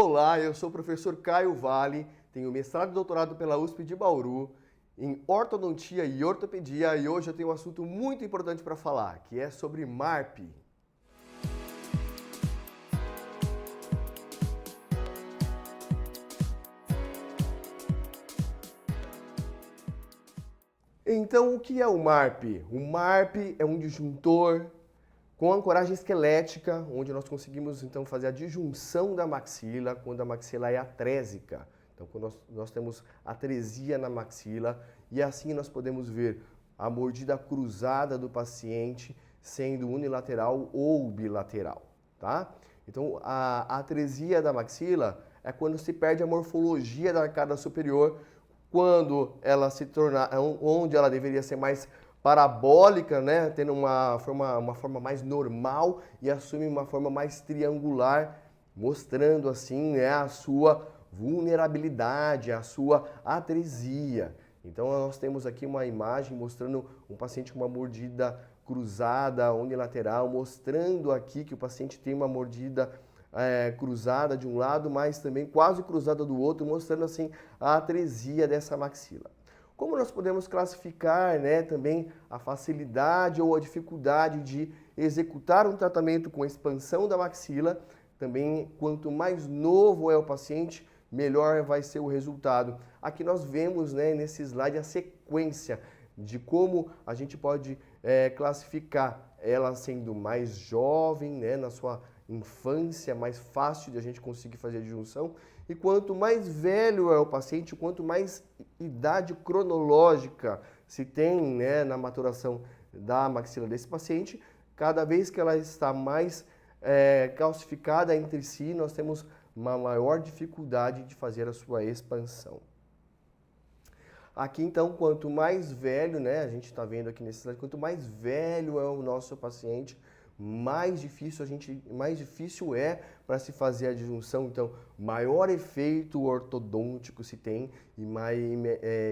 Olá, eu sou o professor Caio Vale, tenho mestrado e doutorado pela USP de Bauru em ortodontia e ortopedia e hoje eu tenho um assunto muito importante para falar, que é sobre MARP. Então, o que é o MARP? O MARP é um disjuntor com ancoragem esquelética, onde nós conseguimos então fazer a disjunção da maxila quando a maxila é atrésica. Então, quando nós temos atresia na maxila, e assim nós podemos ver a mordida cruzada do paciente sendo unilateral ou bilateral, tá? Então, a atresia da maxila é quando se perde a morfologia da arcada superior, quando ela se torna, onde ela deveria ser mais parabólica, né, tendo uma forma mais normal e assume uma forma mais triangular, mostrando assim, né, a sua vulnerabilidade, a sua atresia. Então nós temos aqui uma imagem mostrando um paciente com uma mordida cruzada, unilateral, mostrando aqui que o paciente tem uma mordida cruzada de um lado, mas também quase cruzada do outro, mostrando assim a atresia dessa maxila. Como nós podemos classificar, né, também a facilidade ou a dificuldade de executar um tratamento com expansão da maxila? Também, quanto mais novo é o paciente, melhor vai ser o resultado. Aqui nós vemos, né, nesse slide a sequência de como a gente pode classificar ela sendo mais jovem, né, na sua infância, mais fácil de a gente conseguir fazer a disjunção. E quanto mais velho é o paciente, quanto mais idade cronológica se tem, né, na maturação da maxila desse paciente, cada vez que ela está mais calcificada entre si, nós temos uma maior dificuldade de fazer a sua expansão. Aqui então, quanto mais velho, né, a gente está vendo aqui nesse slide, quanto mais velho é o nosso paciente, mais difícil é para se fazer a disjunção. Então, maior efeito ortodôntico se tem e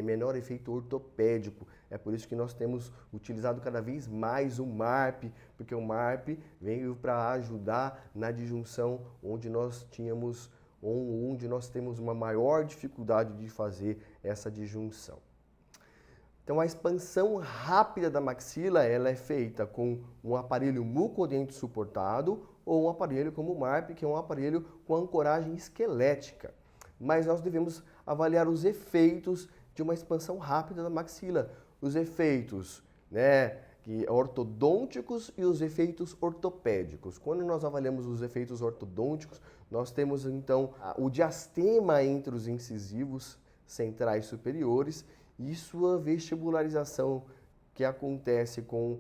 menor efeito ortopédico. É por isso que nós temos utilizado cada vez mais o MARP, porque o MARP veio para ajudar na disjunção onde nós temos uma maior dificuldade de fazer essa disjunção. Então, a expansão rápida da maxila ela é feita com um aparelho mucodente suportado ou um aparelho como o MARP, que é um aparelho com ancoragem esquelética. Mas nós devemos avaliar os efeitos de uma expansão rápida da maxila. Os efeitos, né, ortodônticos e os efeitos ortopédicos. Quando nós avaliamos os efeitos ortodônticos, nós temos então o diastema entre os incisivos centrais superiores e sua vestibularização, que acontece com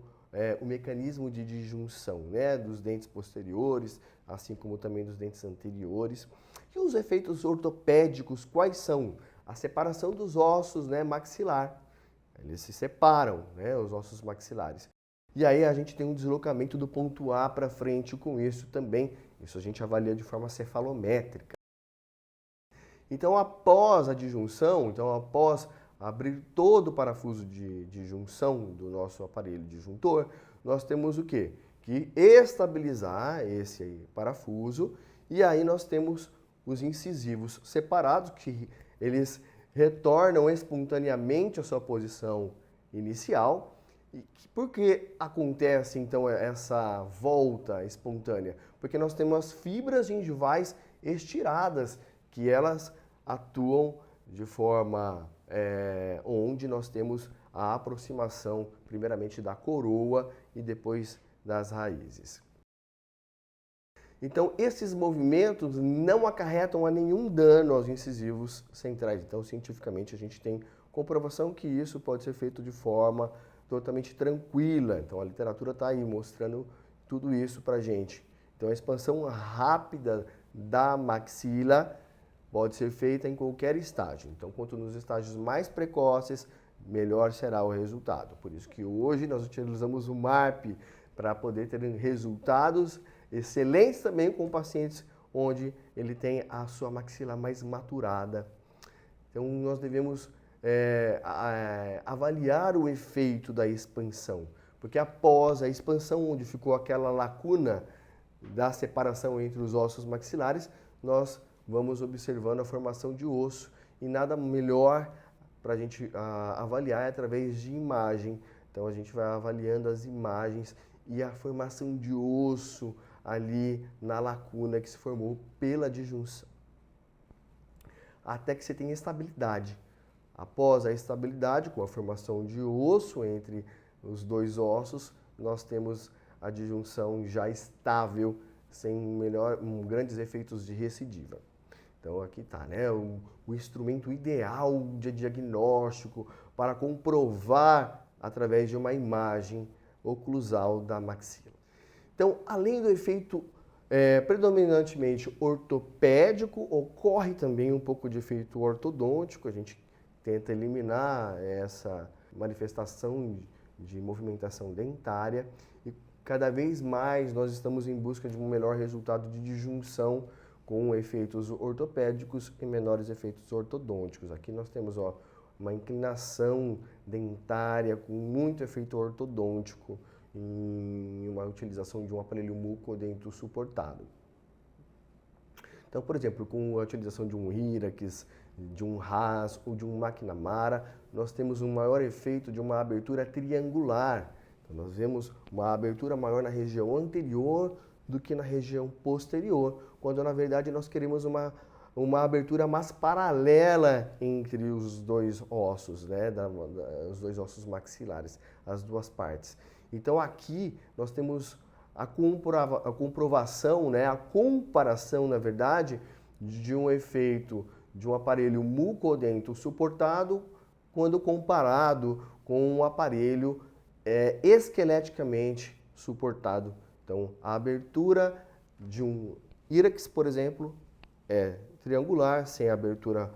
o mecanismo de disjunção, né, dos dentes posteriores, assim como também dos dentes anteriores. E os efeitos ortopédicos, quais são? A separação dos ossos, né, maxilar. Eles se separam, né, os ossos maxilares. E aí a gente tem um deslocamento do ponto A para frente com isso também. Isso a gente avalia de forma cefalométrica. Então, após a disjunção, após abrir todo o parafuso de junção do nosso aparelho disjuntor, nós temos o quê? Que estabilizar esse parafuso e aí nós temos os incisivos separados, que eles retornam espontaneamente à sua posição inicial. E por que acontece então essa volta espontânea? Porque nós temos as fibras gengivais estiradas, que elas atuam de forma onde nós temos a aproximação primeiramente da coroa e depois das raízes. Então, esses movimentos não acarretam a nenhum dano aos incisivos centrais. Então, cientificamente, a gente tem comprovação que isso pode ser feito de forma totalmente tranquila. Então, a literatura está aí mostrando tudo isso para a gente. Então, a expansão rápida da maxila pode ser feita em qualquer estágio. Então, quanto nos estágios mais precoces, melhor será o resultado. Por isso que hoje nós utilizamos o MARP para poder ter resultados excelentes também com pacientes onde ele tem a sua maxila mais maturada. Então, nós devemos avaliar o efeito da expansão, porque após a expansão, onde ficou aquela lacuna da separação entre os ossos maxilares, nós vamos observando a formação de osso e nada melhor para a gente avaliar é através de imagem. Então a gente vai avaliando as imagens e a formação de osso ali na lacuna que se formou pela disjunção. Até que você tenha estabilidade. Após a estabilidade, com a formação de osso entre os dois ossos, nós temos a disjunção já estável, sem grandes efeitos de recidiva. Então aqui está, né, o instrumento ideal de diagnóstico para comprovar através de uma imagem oclusal da maxila. Então, além do efeito predominantemente ortopédico, ocorre também um pouco de efeito ortodôntico. A gente tenta eliminar essa manifestação de movimentação dentária e cada vez mais nós estamos em busca de um melhor resultado de disjunção com efeitos ortopédicos e menores efeitos ortodônticos. Aqui nós temos uma inclinação dentária com muito efeito ortodôntico em uma utilização de um aparelho mucodento suportado. Então, por exemplo, com a utilização de um Hirax, de um Haas ou de um McNamara, nós temos um maior efeito de uma abertura triangular. Então, nós vemos uma abertura maior na região anterior do que na região posterior, quando na verdade nós queremos uma abertura mais paralela entre os dois ossos, né, os dois ossos maxilares, as duas partes. Então aqui nós temos a comprovação, né, a comparação, na verdade, de um efeito de um aparelho mucodento suportado quando comparado com um aparelho esqueleticamente suportado. Então, a abertura de um Hirax, por exemplo, é triangular, sem abertura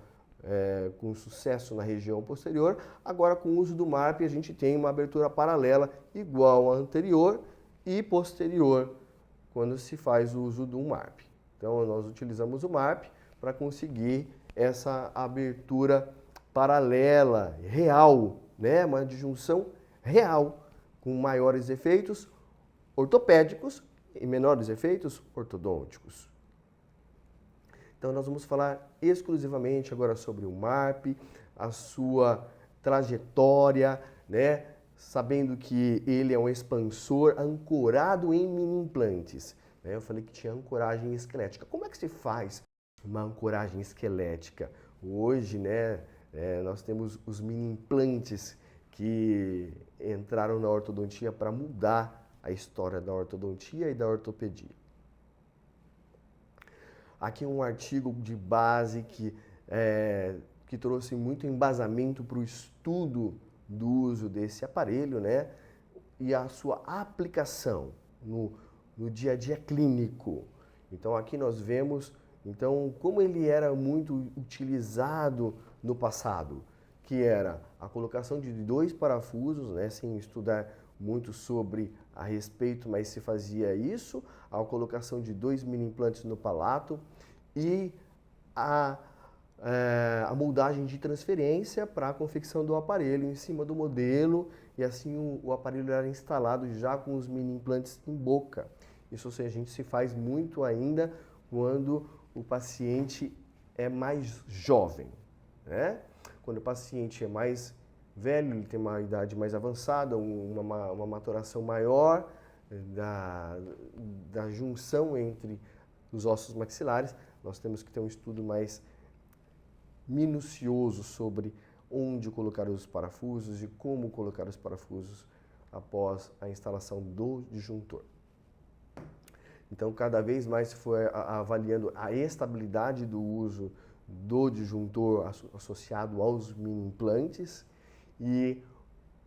com sucesso na região posterior. Agora, com o uso do MARP, a gente tem uma abertura paralela igual à anterior e posterior, quando se faz o uso do MARP. Então, nós utilizamos o MARP para conseguir essa abertura paralela, real, né? Uma disjunção real, com maiores efeitos ortopédicos e menores efeitos ortodônticos. Então nós vamos falar exclusivamente agora sobre o MARP, a sua trajetória, né? Sabendo que ele é um expansor ancorado em mini-implantes. Né? Eu falei que tinha ancoragem esquelética. Como é que se faz uma ancoragem esquelética? Hoje, né, nós temos os mini-implantes que entraram na ortodontia para mudar a história da ortodontia e da ortopedia. Aqui um artigo de base que trouxe muito embasamento para o estudo do uso desse aparelho, né? E a sua aplicação no dia a dia clínico. Então aqui nós vemos como ele era muito utilizado no passado, que era a colocação de 2 parafusos, né? Sem estudar muito sobre a respeito, mas se fazia isso, a colocação de 2 mini implantes no palato e a moldagem de transferência para a confecção do aparelho em cima do modelo, e assim o aparelho era instalado já com os mini implantes em boca. Isso a gente se faz muito ainda quando o paciente é mais jovem, né? Quando o paciente é mais velho, ele tem uma idade mais avançada, uma maturação maior da junção entre os ossos maxilares, nós temos que ter um estudo mais minucioso sobre onde colocar os parafusos e como colocar os parafusos após a instalação do disjuntor. Então, cada vez mais se foi avaliando a estabilidade do uso do disjuntor associado aos mini implantes, e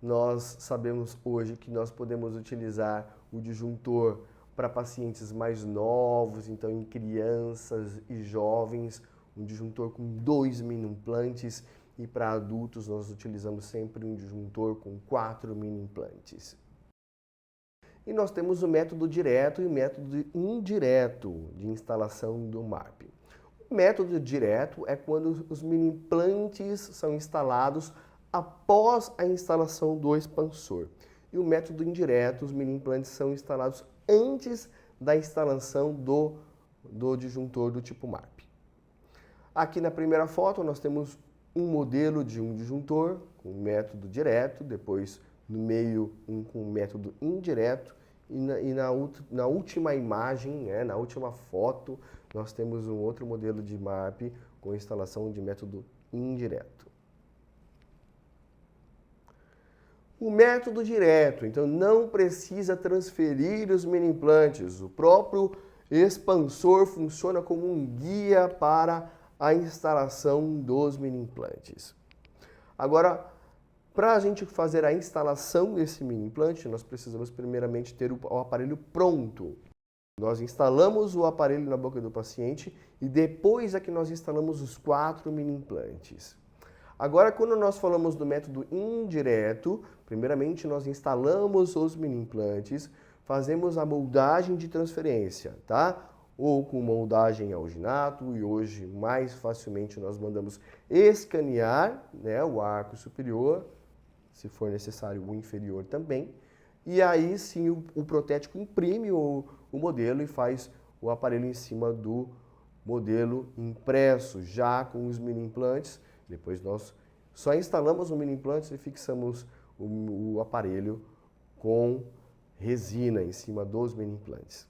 nós sabemos hoje que nós podemos utilizar o disjuntor para pacientes mais novos, então em crianças e jovens, um disjuntor com 2 mini implantes, e para adultos nós utilizamos sempre um disjuntor com 4 mini implantes. E nós temos o método direto e o método indireto de instalação do MARP. O método direto é quando os mini implantes são instalados após a instalação do expansor. E o método indireto, os mini implantes são instalados antes da instalação do disjuntor do tipo MARP. Aqui na primeira foto nós temos um modelo de um disjuntor com método direto, depois no meio um com método indireto e na última imagem, na última foto, nós temos um outro modelo de MARP com instalação de método indireto. O método direto, então não precisa transferir os mini-implantes. O próprio expansor funciona como um guia para a instalação dos mini-implantes. Agora, para a gente fazer a instalação desse mini-implante, nós precisamos primeiramente ter o aparelho pronto. Nós instalamos o aparelho na boca do paciente e depois é que nós instalamos os 4 mini-implantes. Agora, quando nós falamos do método indireto, primeiramente nós instalamos os mini-implantes, fazemos a moldagem de transferência, tá? Ou com moldagem alginato, e hoje mais facilmente nós mandamos escanear, o arco superior, se for necessário o inferior também, e aí sim o protético imprime o modelo e faz o aparelho em cima do modelo impresso, já com os mini-implantes. Depois nós só instalamos o mini-implante e fixamos o aparelho com resina em cima dos mini-implantes.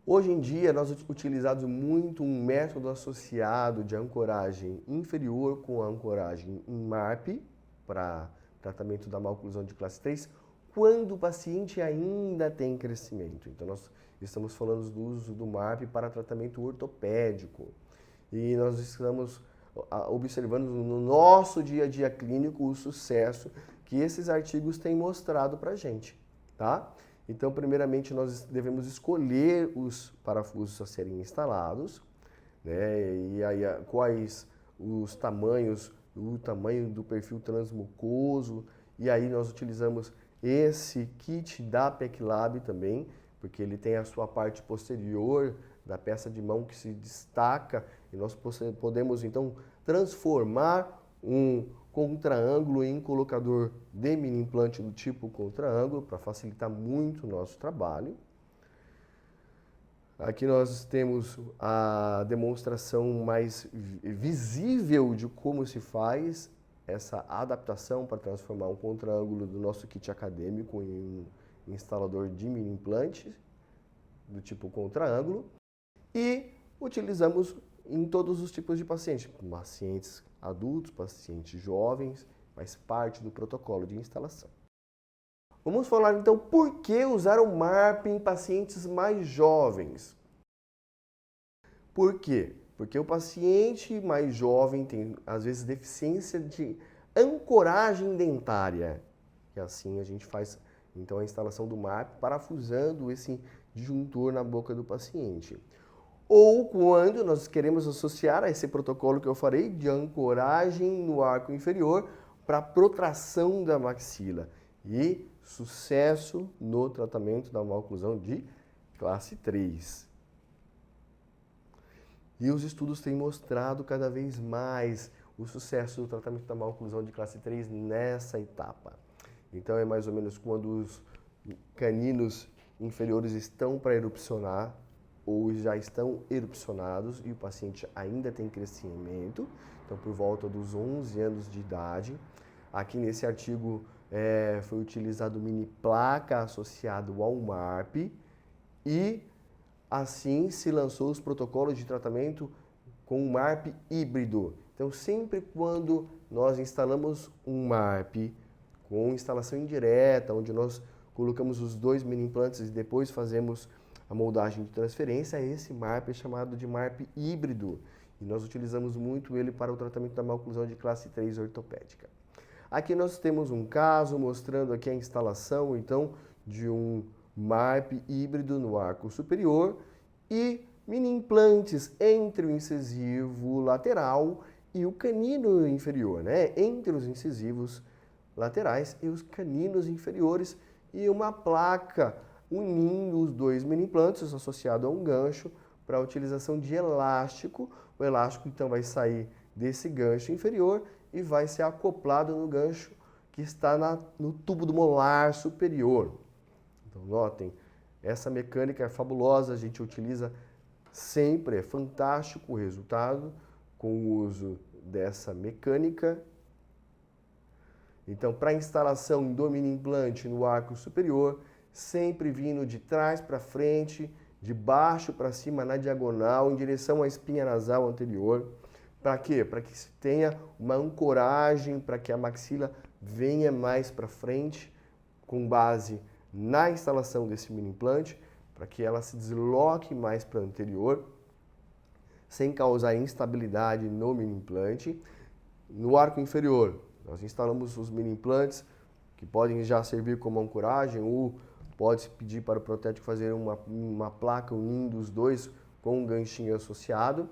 Hoje em dia, nós utilizamos muito um método associado de ancoragem inferior com ancoragem em MARP, para tratamento da maloclusão de classe 3, quando o paciente ainda tem crescimento. Então, nós estamos falando do uso do MARP para tratamento ortopédico. E nós estamos observando no nosso dia a dia clínico o sucesso que esses artigos têm mostrado para a gente, tá? Então, primeiramente, nós devemos escolher os parafusos a serem instalados, e aí quais os tamanhos, o tamanho do perfil transmucoso, e aí nós utilizamos esse kit da PECLAB também, porque ele tem a sua parte posterior da peça de mão que se destaca, e nós podemos então transformar um contraângulo em colocador de mini-implante do tipo contraângulo, para facilitar muito o nosso trabalho. Aqui nós temos a demonstração mais visível de como se faz essa adaptação para transformar um contraângulo do nosso kit acadêmico em um instalador de mini-implante do tipo contraângulo. E utilizamos em todos os tipos de pacientes, pacientes adultos, pacientes jovens, faz parte do protocolo de instalação. Vamos falar então por que usar o MARP em pacientes mais jovens. Por quê? Porque o paciente mais jovem tem, às vezes, deficiência de ancoragem dentária. E assim a gente faz então a instalação do MARP parafusando esse disjuntor na boca do paciente. Ou quando nós queremos associar a esse protocolo que eu falei de ancoragem no arco inferior para protração da maxila e sucesso no tratamento da maloclusão de classe 3. E os estudos têm mostrado cada vez mais o sucesso do tratamento da maloclusão de classe 3 nessa etapa. Então é mais ou menos quando os caninos inferiores estão para erupcionar, ou já estão erupcionados e o paciente ainda tem crescimento, então por volta dos 11 anos de idade. Aqui nesse artigo foi utilizado o mini placa associado ao MARP e assim se lançou os protocolos de tratamento com o MARP híbrido. Então sempre quando nós instalamos um MARP com instalação indireta, onde nós colocamos os 2 mini implantes e depois fazemos a moldagem de transferência, esse MARP é chamado de MARP híbrido e nós utilizamos muito ele para o tratamento da maloclusão de classe 3 ortopédica. Aqui nós temos um caso mostrando aqui a instalação então de um MARP híbrido no arco superior e mini implantes entre o incisivo lateral e o canino inferior, entre os incisivos laterais e os caninos inferiores e uma placa unindo os 2 mini-implantes associado a um gancho para a utilização de elástico. O elástico então vai sair desse gancho inferior e vai ser acoplado no gancho que está no tubo do molar superior. Então notem, essa mecânica é fabulosa, a gente utiliza Sempre é fantástico o resultado com o uso dessa mecânica. Então, para instalação do mini implante no arco superior, sempre vindo de trás para frente, de baixo para cima na diagonal, em direção à espinha nasal anterior. Para quê? Para que se tenha uma ancoragem, para que a maxila venha mais para frente, com base na instalação desse mini implante, para que ela se desloque mais para o anterior, sem causar instabilidade no mini implante. No arco inferior, nós instalamos os mini implantes, que podem já servir como ancoragem, ou pode-se pedir para o protético fazer uma placa unindo os dois com um ganchinho associado.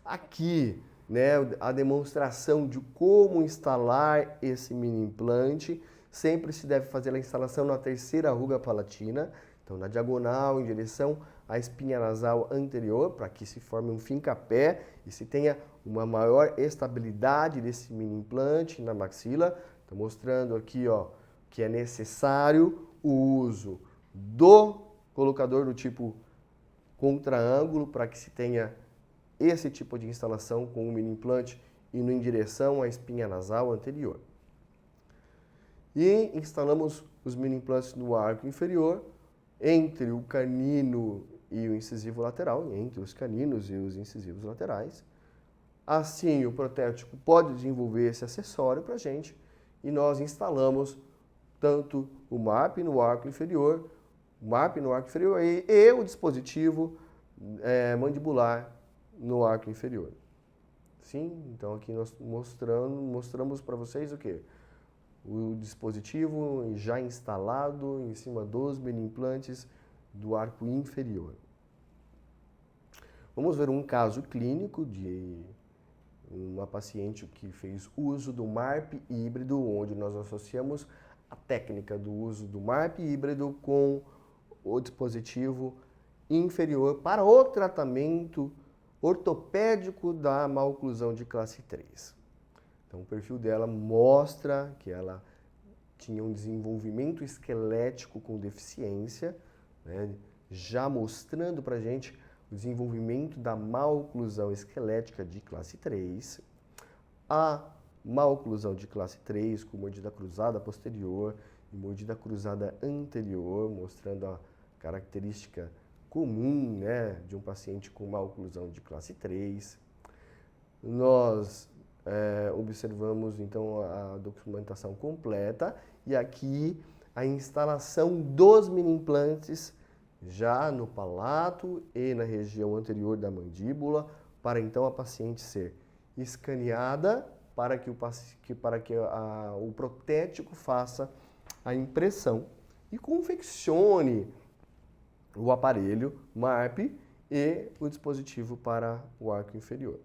Aqui, né, a demonstração de como instalar esse mini implante. Sempre se deve fazer a instalação na terceira ruga palatina, então na diagonal, em direção à espinha nasal anterior, para que se forme um fincapé e se tenha uma maior estabilidade desse mini implante na maxila. Estou mostrando aqui, ó, que é necessário o uso do colocador do tipo contraângulo para que se tenha esse tipo de instalação com o mini implante indo em direção à espinha nasal anterior. E instalamos os mini implantes no arco inferior, entre o canino e o incisivo lateral, entre os caninos e os incisivos laterais. Assim, o protético pode desenvolver esse acessório para a gente e nós instalamos tanto o MARP no arco inferior, e o dispositivo mandibular no arco inferior. Sim, então aqui nós mostramos para vocês o quê? O dispositivo já instalado em cima dos mini implantes do arco inferior. Vamos ver um caso clínico de uma paciente que fez uso do MARP híbrido, onde nós associamos a técnica do uso do MARP híbrido com o dispositivo inferior para o tratamento ortopédico da maloclusão de classe 3. Então, o perfil dela mostra que ela tinha um desenvolvimento esquelético com deficiência, né, já mostrando para a gente o desenvolvimento da maloclusão esquelética de classe 3, a maloclusão de classe 3 com mordida cruzada posterior e mordida cruzada anterior, mostrando a característica comum, né, de um paciente com maloclusão de classe 3. Nós observamos então a documentação completa e aqui a instalação dos mini implantes já no palato e na região anterior da mandíbula, para então a paciente ser escaneada para que o protético faça a impressão e confeccione o aparelho MARP e o dispositivo para o arco inferior.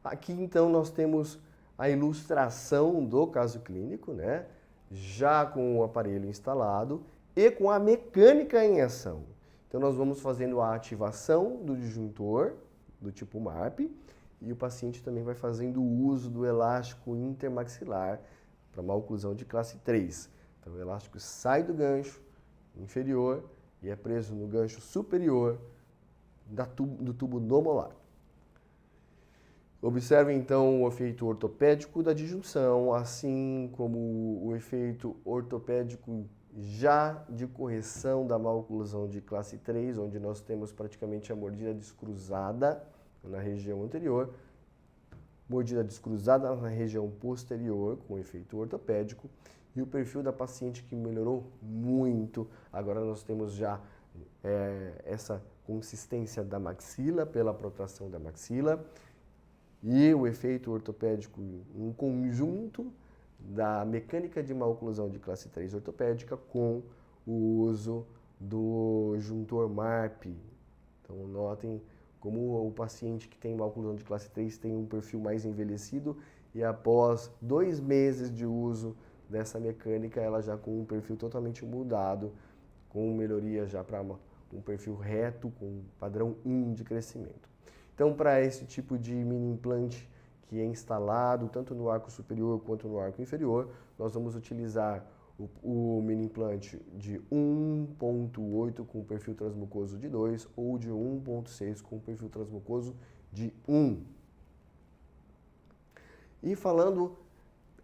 Aqui então nós temos a ilustração do caso clínico, né? Já com o aparelho instalado e com a mecânica em ação. Então nós vamos fazendo a ativação do disjuntor do tipo MARP e o paciente também vai fazendo o uso do elástico intermaxilar para maloclusão de classe 3. Então o elástico sai do gancho inferior e é preso no gancho superior do tubo do molar. Observe então o efeito ortopédico da disjunção, assim como o efeito ortopédico já de correção da maloclusão de classe 3, onde nós temos praticamente a mordida descruzada na região anterior, mordida descruzada na região posterior, com efeito ortopédico, e o perfil da paciente que melhorou muito. Agora nós temos já essa consistência da maxila pela protração da maxila, e o efeito ortopédico em conjunto da mecânica de maloclusão de classe 3 ortopédica com o uso do juntor MARP. Então notem como o paciente que tem maloclusão de classe 3 tem um perfil mais envelhecido e após 2 meses de uso dessa mecânica ela já com um perfil totalmente mudado, com melhoria já para um perfil reto, com padrão 1 de crescimento. Então, para esse tipo de mini implante que é instalado tanto no arco superior quanto no arco inferior, nós vamos utilizar o mini implante de 1,8 com perfil transmucoso de 2 ou de 1,6 com perfil transmucoso de 1. E falando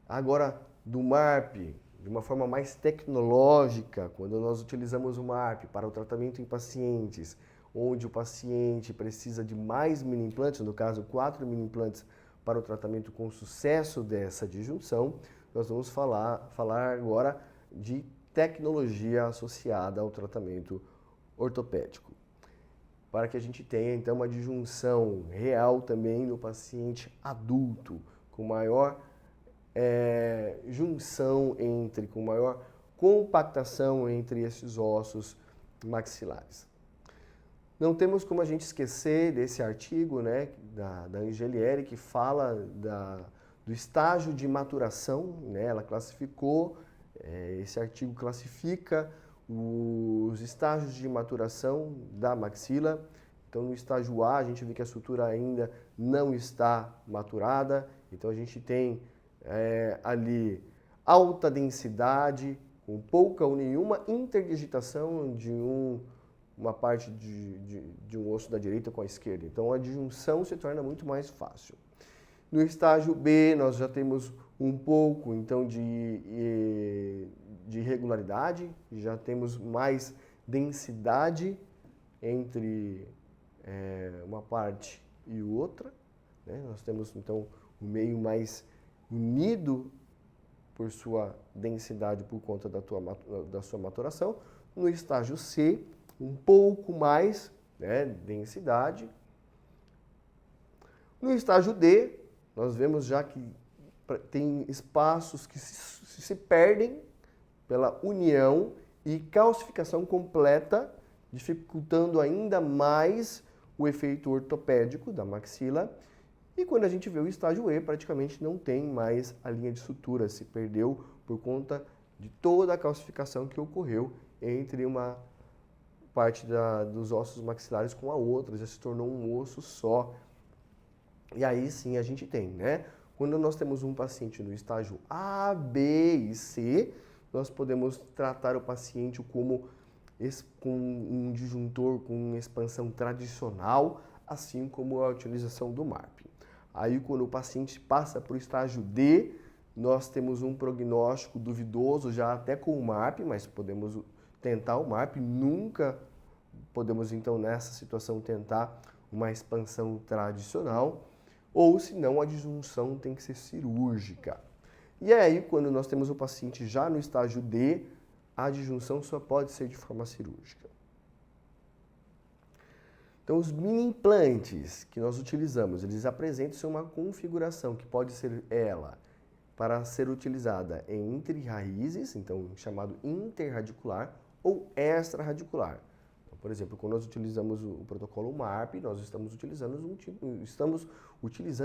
agora do MARP, de uma forma mais tecnológica, quando nós utilizamos o MARP para o tratamento em pacientes, onde o paciente precisa de mais mini implantes, no caso 4 mini implantes para o tratamento com sucesso dessa disjunção, nós vamos falar agora de tecnologia associada ao tratamento ortopédico. Para que a gente tenha então uma disjunção real também no paciente adulto, com maior junção com maior compactação entre esses ossos maxilares. Não temos como a gente esquecer desse artigo, né, da Angelieri, que fala do estágio de maturação, né, ela classificou, esse artigo classifica os estágios de maturação da maxila. Então, no estágio A, a gente vê que a sutura ainda não está maturada, então a gente tem ali alta densidade, com pouca ou nenhuma interdigitação de uma parte de um osso da direita com a esquerda. Então a disjunção se torna muito mais fácil. No estágio B, nós já temos um pouco então de irregularidade, já temos mais densidade entre uma parte e outra, né? Nós temos então o meio mais unido por sua densidade por conta da sua maturação. No estágio C, um pouco mais, né, densidade. No estágio D, nós vemos já que tem espaços que se perdem pela união e calcificação completa, dificultando ainda mais o efeito ortopédico da maxila. E quando a gente vê o estágio E, praticamente não tem mais a linha de sutura, se perdeu por conta de toda a calcificação que ocorreu entre uma parte dos ossos maxilares com a outra, já se tornou um osso só. E aí sim a gente tem, né? Quando nós temos um paciente no estágio A, B e C, nós podemos tratar o paciente como com um disjuntor com expansão tradicional, assim como a utilização do MARP. Aí quando o paciente passa para o estágio D, nós temos um prognóstico duvidoso já até com o MARP, mas podemos tentar o MARP, nunca podemos então nessa situação tentar uma expansão tradicional, ou se não a disjunção tem que ser cirúrgica. E aí quando nós temos o paciente já no estágio D, a disjunção só pode ser de forma cirúrgica. Então os mini implantes que nós utilizamos, eles apresentam uma configuração que pode ser ela para ser utilizada entre raízes, então chamado interradicular ou extraradicular. Então, por exemplo, quando nós utilizamos o protocolo MARP, nós estamos utilizando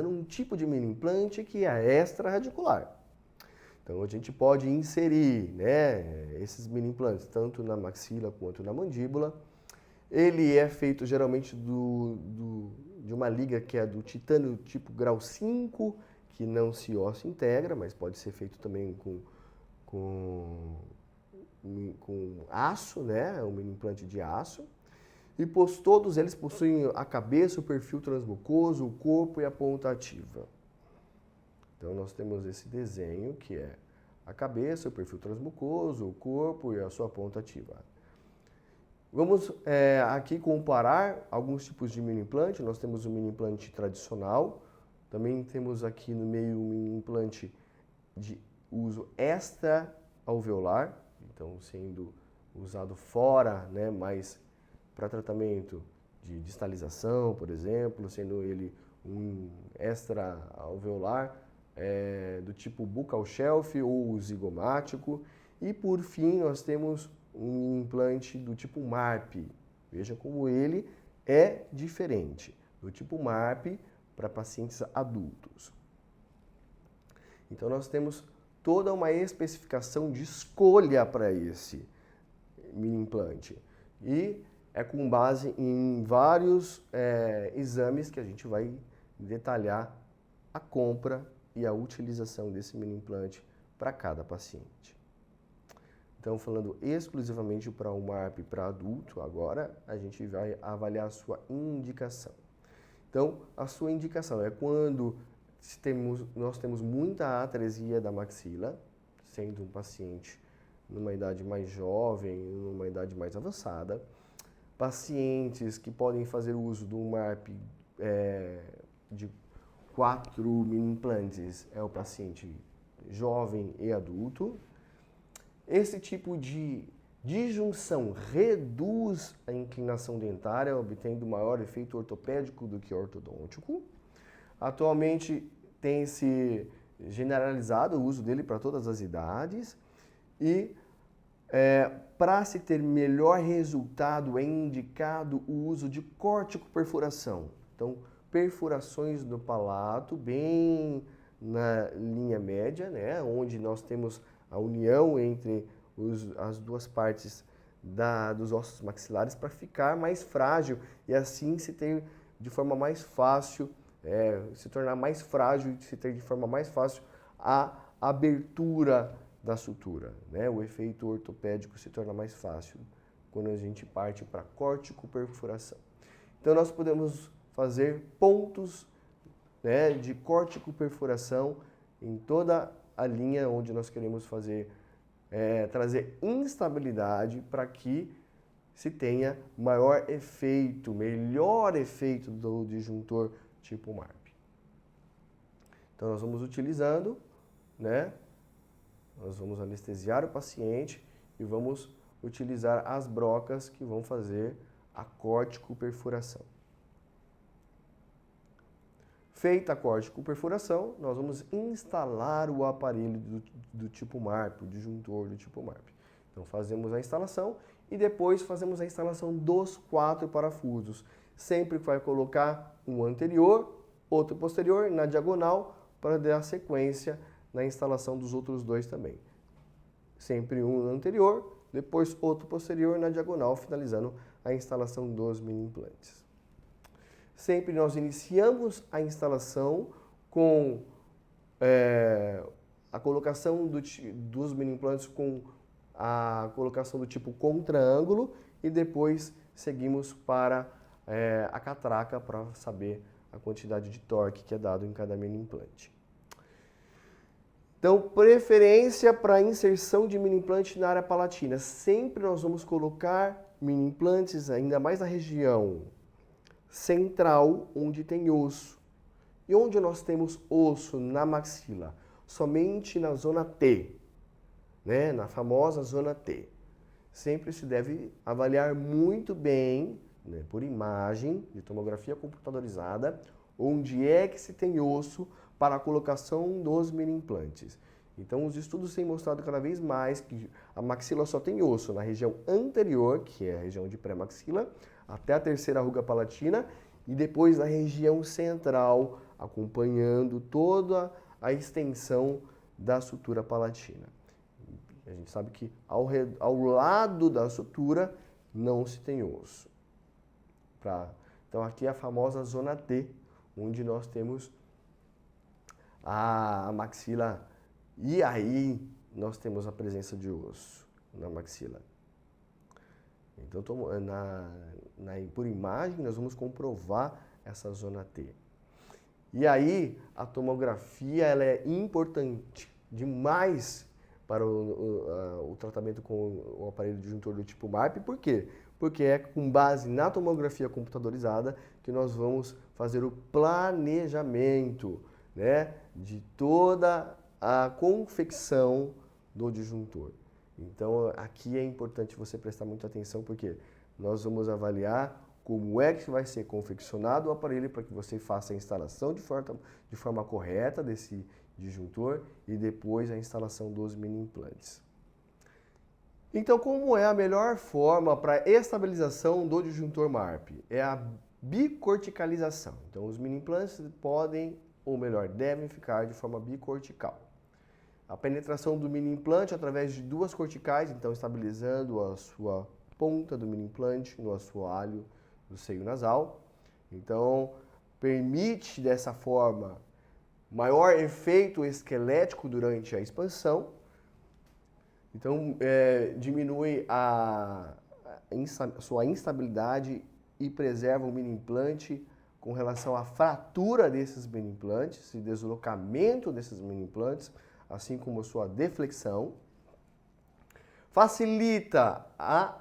um tipo de mini implante que é extraradicular. Então a gente pode inserir, né, esses mini implantes tanto na maxila quanto na mandíbula. Ele é feito geralmente de uma liga que é do titânio tipo grau 5, que não se osseointegra, mas pode ser feito também com aço, né? Um mini implante de aço. E todos eles possuem a cabeça, o perfil transmucoso, o corpo e a ponta ativa. Então nós temos esse desenho que é a cabeça, o perfil transmucoso, o corpo e a sua ponta ativa. Vamos aqui comparar alguns tipos de mini implante. Nós temos o mini implante tradicional, também temos aqui no meio um mini implante de uso extra-alveolar, então sendo usado fora, né, mas para tratamento de distalização, por exemplo, sendo ele um extra-alveolar do tipo buccal shelf ou zigomático. E por fim nós temos um implante do tipo MARP. Veja como ele é diferente do tipo MARP para pacientes adultos. Então nós temos toda uma especificação de escolha para esse mini implante. E é com base em vários exames que a gente vai detalhar a compra e a utilização desse mini implante para cada paciente. Então, falando exclusivamente para o MARP para adulto, agora a gente vai avaliar a sua indicação. Então, a sua indicação é quando nós temos muita atresia da maxila, sendo um paciente numa idade mais jovem, numa idade mais avançada. Pacientes que podem fazer uso do MARP de 4 mini implantes é o paciente jovem e adulto. Esse tipo de disjunção reduz a inclinação dentária, obtendo maior efeito ortopédico do que ortodôntico. Atualmente tem-se generalizado o uso dele para todas as idades e para se ter melhor resultado é indicado o uso de córtico-perfuração. Então, perfurações do palato bem na linha média, né, onde nós temos a união entre as duas partes dos ossos maxilares para ficar mais frágil e assim se ter de forma mais fácil, se tornar mais frágil e se ter de forma mais fácil a abertura da sutura, né? O efeito ortopédico se torna mais fácil quando a gente parte para córtico-perfuração. Então nós podemos fazer pontos, né, de córtico-perfuração em toda a linha onde nós queremos fazer, trazer instabilidade para que se tenha maior efeito, melhor efeito do disjuntor tipo MARP. Então nós vamos utilizando, né? Nós vamos anestesiar o paciente e vamos utilizar as brocas que vão fazer a córtico-perfuração. Feita a córtico-perfuração, nós vamos instalar o aparelho do tipo MARP, o disjuntor do tipo MARP. Então fazemos a instalação e depois fazemos a instalação dos 4 parafusos. Sempre vai colocar um anterior, outro posterior na diagonal para dar sequência na instalação dos outros 2 também. Sempre um anterior, depois outro posterior na diagonal, finalizando a instalação dos mini implantes. Sempre nós iniciamos a instalação com a colocação dos mini implantes com a colocação do tipo contra-ângulo e depois seguimos para a catraca para saber a quantidade de torque que é dado em cada mini implante. Então, preferência para inserção de mini implante na área palatina. Sempre nós vamos colocar mini implantes, ainda mais na região central, onde tem osso. E onde nós temos osso na maxila? Somente na zona T, né? Na famosa zona T. Sempre se deve avaliar muito bem, né, por imagem de tomografia computadorizada, onde é que se tem osso para a colocação dos mini implantes. Então, os estudos têm mostrado cada vez mais que a maxila só tem osso na região anterior, que é a região de pré-maxila, até a terceira ruga palatina, e depois na região central, acompanhando toda a extensão da sutura palatina. A gente sabe que ao lado da sutura não se tem osso. Então, aqui é a famosa zona T, onde nós temos a maxila, e aí nós temos a presença de osso na maxila. Então, por imagem, nós vamos comprovar essa zona T. E aí, a tomografia ela é importante demais para o tratamento com o aparelho disjuntor do tipo MARP. Por quê? Porque é com base na tomografia computadorizada que nós vamos fazer o planejamento, né, de toda a confecção do disjuntor. Então, aqui é importante você prestar muita atenção, porque nós vamos avaliar como é que vai ser confeccionado o aparelho para que você faça a instalação de forma correta desse disjuntor e depois a instalação dos mini implantes. Então, como é a melhor forma para estabilização do disjuntor MARP? É a bicorticalização. Então, os mini implantes podem, ou melhor, devem ficar de forma bicortical. A penetração do mini implante através de 2 corticais, então estabilizando a sua ponta do mini implante no assoalho do seio nasal. Então, permite dessa forma maior efeito esquelético durante a expansão. Então, diminui a sua instabilidade e preserva o mini implante com relação à fratura desses mini implantes e deslocamento desses mini implantes, assim como a sua deflexão. Facilita a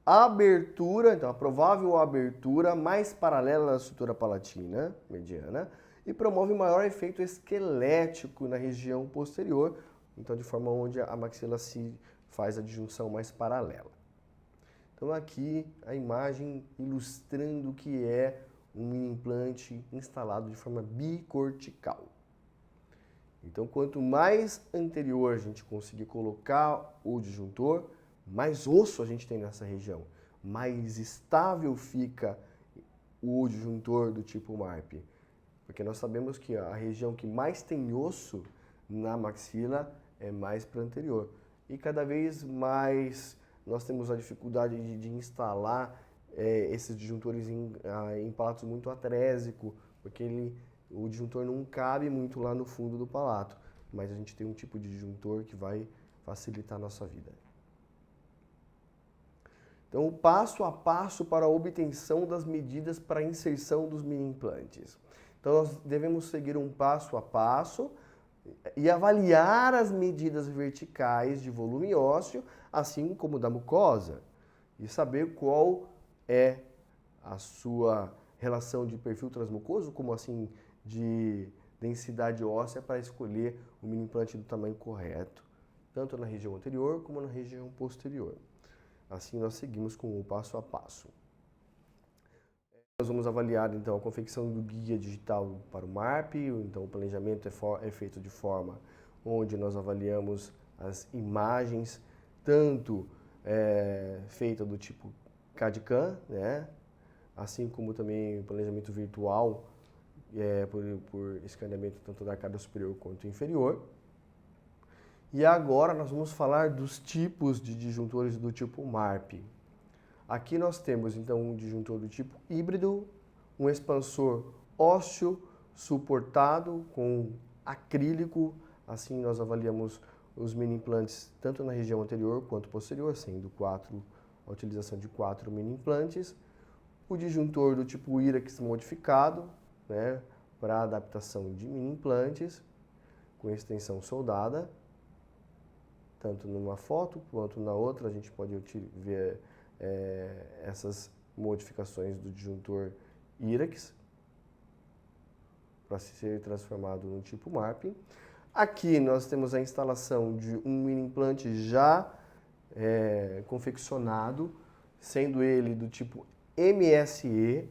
abertura, então a provável abertura mais paralela da estrutura palatina mediana e promove maior efeito esquelético na região posterior, então de forma onde a maxila se faz a disjunção mais paralela. Então aqui a imagem ilustrando o que é um mini implante instalado de forma bicortical. Então quanto mais anterior a gente conseguir colocar o disjuntor, mais osso a gente tem nessa região, mais estável fica o disjuntor do tipo MARP. Porque nós sabemos que a região que mais tem osso na maxila é mais para anterior. E cada vez mais nós temos a dificuldade de instalar esses disjuntores em palatos muito atrésicos, porque o disjuntor não cabe muito lá no fundo do palato. Mas a gente tem um tipo de disjuntor que vai facilitar a nossa vida. Então, o passo a passo para a obtenção das medidas para a inserção dos mini implantes. Então, nós devemos seguir um passo a passo e avaliar as medidas verticais de volume ósseo, assim como da mucosa, e saber qual é a sua relação de perfil transmucoso, como assim de densidade óssea, para escolher o mini implante do tamanho correto, tanto na região anterior como na região posterior. Assim nós seguimos com o passo a passo. Nós vamos avaliar então a confecção do guia digital para o MARP, então o planejamento é feito de forma onde nós avaliamos as imagens, tanto feita do tipo CAD/CAM, né? Assim como também o planejamento virtual por escaneamento tanto da arcada superior quanto inferior. E agora nós vamos falar dos tipos de disjuntores do tipo MARP. Aqui nós temos então um disjuntor do tipo híbrido, um expansor ósseo suportado com acrílico. Assim nós avaliamos os mini implantes tanto na região anterior quanto posterior, sendo a utilização de 4 mini implantes. O disjuntor do tipo IRAX modificado, né, para adaptação de mini implantes com extensão soldada. Tanto numa foto quanto na outra a gente pode ver essas modificações do disjuntor IRAX para ser transformado no tipo MARP. Aqui nós temos a instalação de um mini implante já confeccionado, sendo ele do tipo MSE.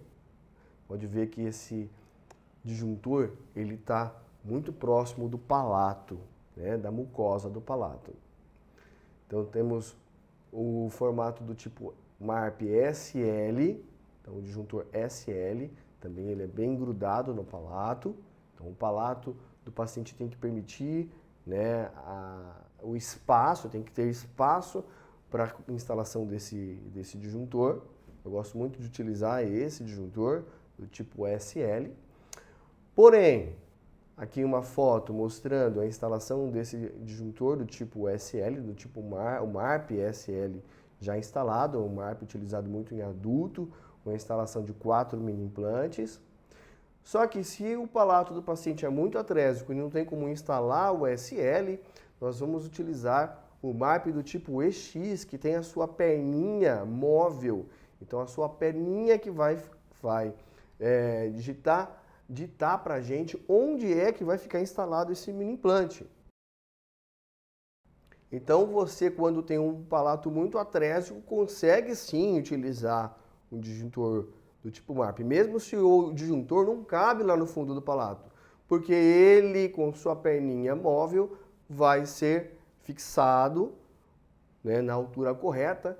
Pode ver que esse disjuntor ele está muito próximo do palato, né, da mucosa do palato. Então temos o formato do tipo MARP SL, então o disjuntor SL, também ele é bem grudado no palato. Então o palato do paciente tem que permitir, né, o espaço, tem que ter espaço para a instalação desse disjuntor. Eu gosto muito de utilizar esse disjuntor do tipo SL. Porém, aqui uma foto mostrando a instalação desse disjuntor do tipo SL, do tipo o MARP SL já instalado, um MARP utilizado muito em adulto, com a instalação de 4 mini implantes. Só que se o palato do paciente é muito atrésico e não tem como instalar o SL, nós vamos utilizar o MARP do tipo EX, que tem a sua perninha móvel. Então a sua perninha que vai ditar para a gente onde é que vai ficar instalado esse mini implante. Então você, quando tem um palato muito atrésico, consegue sim utilizar um disjuntor do tipo MARP, mesmo se o disjuntor não cabe lá no fundo do palato, porque ele, com sua perninha móvel, vai ser fixado, né, na altura correta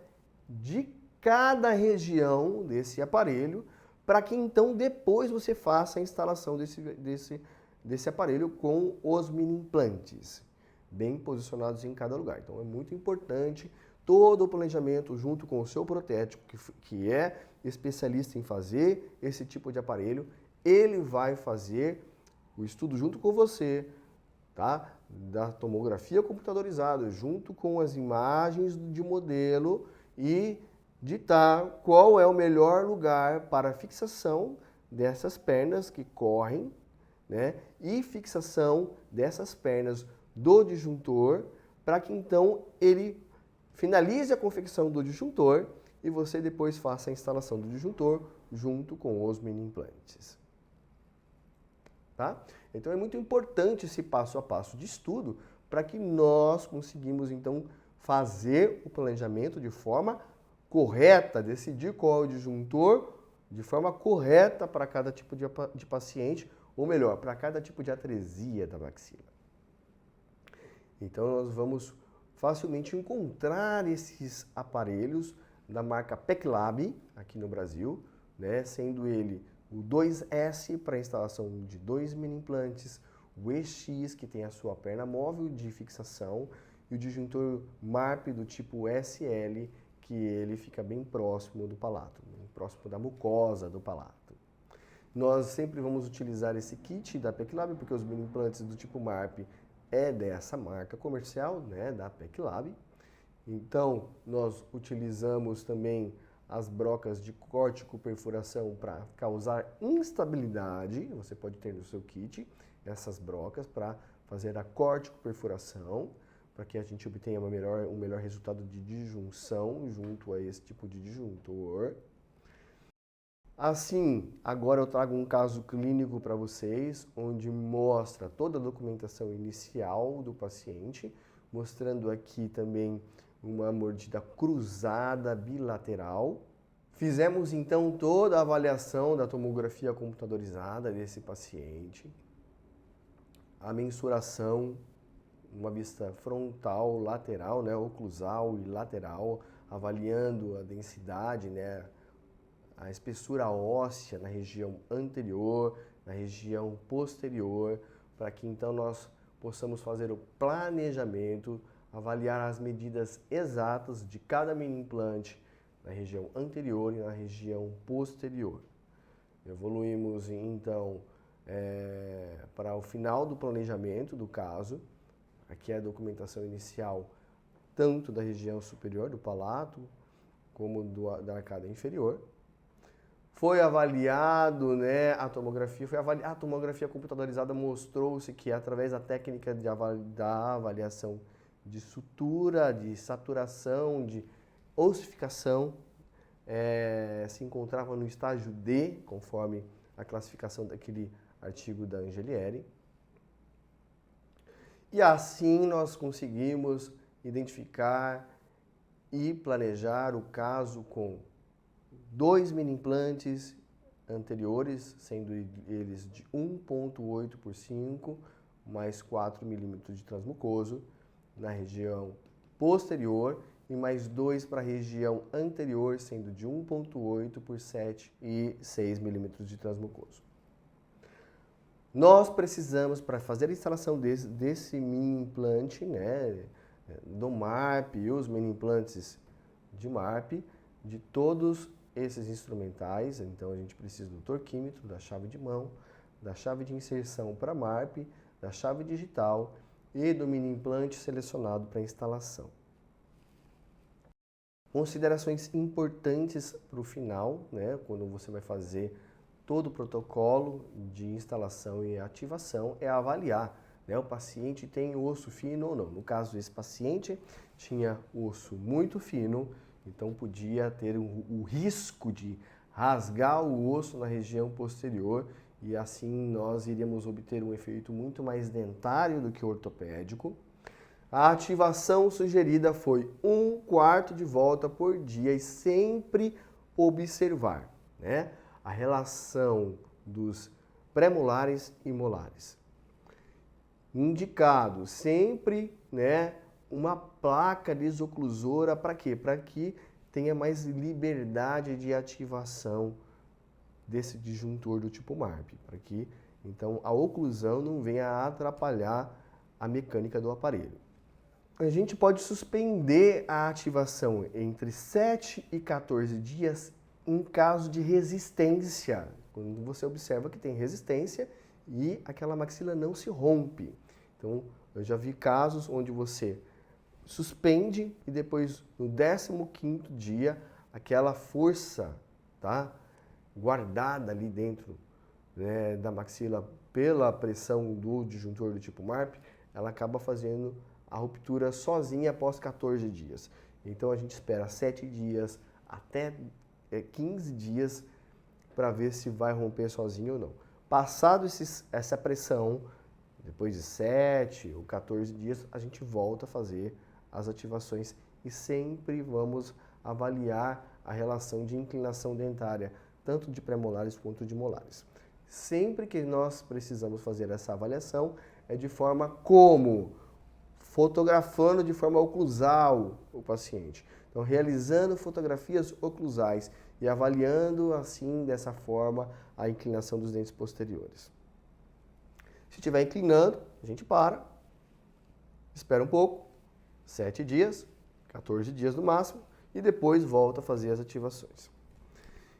de cada região desse aparelho, para que então depois você faça a instalação desse aparelho com os mini implantes, bem posicionados em cada lugar. Então é muito importante todo o planejamento junto com o seu protético, que é especialista em fazer esse tipo de aparelho. Ele vai fazer o estudo junto com você, tá? da tomografia computadorizada, junto com as imagens de modelo e ditar qual é o melhor lugar para fixação dessas pernas que correm, né, e fixação dessas pernas do disjuntor, para que então ele finalize a confecção do disjuntor e você depois faça a instalação do disjuntor junto com os mini implantes. Tá? Então é muito importante esse passo a passo de estudo para que nós conseguimos então fazer o planejamento de forma correta, decidir qual é o disjuntor de forma correta para cada tipo de paciente, ou melhor, para cada tipo de atresia da maxila. Então nós vamos facilmente encontrar esses aparelhos da marca PECLAB aqui no Brasil, né, sendo ele o 2S para instalação de 2 mini implantes, o EX, que tem a sua perna móvel de fixação, e o disjuntor MARP do tipo SL, que ele fica bem próximo do palato, bem próximo da mucosa do palato. Nós sempre vamos utilizar esse kit da PECLAB, porque os mini implantes do tipo MARP é dessa marca comercial, né, da PECLAB. Então, nós utilizamos também as brocas de cortico-perfuração para causar instabilidade. Você pode ter no seu kit essas brocas para fazer a cortico-perfuração, para que a gente obtenha um melhor resultado de disjunção junto a esse tipo de disjuntor. Assim, agora eu trago um caso clínico para vocês, onde mostra toda a documentação inicial do paciente, mostrando aqui também uma mordida cruzada bilateral. Fizemos então toda a avaliação da tomografia computadorizada desse paciente, a mensuração, uma vista frontal, lateral, né, oclusal e lateral, avaliando a densidade, né, a espessura óssea na região anterior, na região posterior, para que então nós possamos fazer o planejamento, avaliar as medidas exatas de cada mini implante na região anterior e na região posterior. Evoluímos então para o final do planejamento do caso. Aqui é a documentação inicial tanto da região superior do palato como da arcada inferior. Foi avaliado, né, a tomografia, a tomografia computadorizada mostrou-se que através da técnica da avaliação de sutura, de saturação, de ossificação, se encontrava no estágio D, conforme a classificação daquele artigo da Angelieri. E assim nós conseguimos identificar e planejar o caso com 2 mini implantes anteriores, sendo eles de 1,8 por 5, mais 4 milímetros de transmucoso na região posterior e mais 2 para a região anterior, sendo de 1,8 por 7 e 6 milímetros de transmucoso. Nós precisamos, para fazer a instalação desse mini implante, né, do MARP e os mini implantes de MARP, de todos esses instrumentais. Então a gente precisa do torquímetro, da chave de mão, da chave de inserção para MARP, da chave digital e do mini implante selecionado para instalação. Considerações importantes para o final, né, quando você vai fazer todo o protocolo de instalação e ativação, é avaliar, né, o paciente tem osso fino ou não. No caso desse paciente, tinha osso muito fino, então podia ter o risco de rasgar o osso na região posterior e assim nós iríamos obter um efeito muito mais dentário do que ortopédico. A ativação sugerida foi 1/4 de volta por dia e sempre observar, né, a relação dos pré-molares e molares. Indicado sempre, né, uma placa desoclusora para quê? Para que tenha mais liberdade de ativação desse disjuntor do tipo MARP, para que então a oclusão não venha a atrapalhar a mecânica do aparelho. A gente pode suspender a ativação entre 7 e 14 dias em caso de resistência, quando você observa que tem resistência e aquela maxila não se rompe. Então, eu já vi casos onde você suspende e depois, no 15º dia, aquela força, tá, guardada ali dentro, né, da maxila pela pressão do disjuntor do tipo MARP, ela acaba fazendo a ruptura sozinha após 14 dias. Então a gente espera 7 dias até 15 dias para ver se vai romper sozinho ou não. Passado essa pressão, depois de 7 ou 14 dias, a gente volta a fazer as ativações e sempre vamos avaliar a relação de inclinação dentária, tanto de pré-molares quanto de molares. Sempre que nós precisamos fazer essa avaliação, é de forma como? Fotografando de forma oclusal o paciente. Então, realizando fotografias oclusais e avaliando assim, dessa forma, a inclinação dos dentes posteriores. Se estiver inclinando, a gente para, espera um pouco, 7 dias, 14 dias no máximo, e depois volta a fazer as ativações.